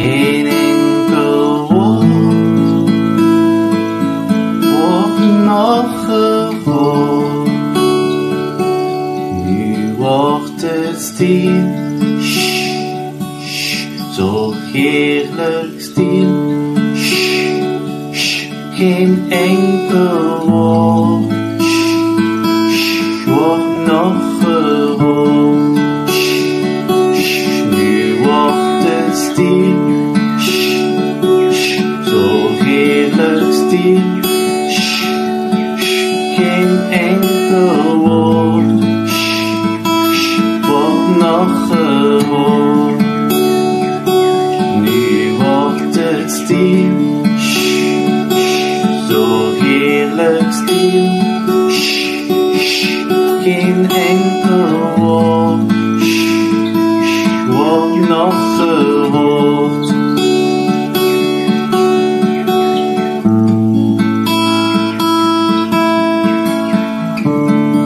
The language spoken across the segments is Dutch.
Geen enkel woord wordt nog gehoord. Nu wordt het stil, zo heerlijk stil. Geen enkel woord wordt nog gehoord. Nu wordt het stil, zo heerlijk stil. Geen enkel woord wordt nog gehoord. Nu wordt het stil, zo heerlijk stil. Geen enkel woord wordt nog gehoord.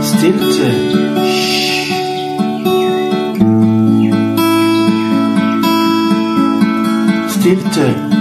Stilte. Stilte.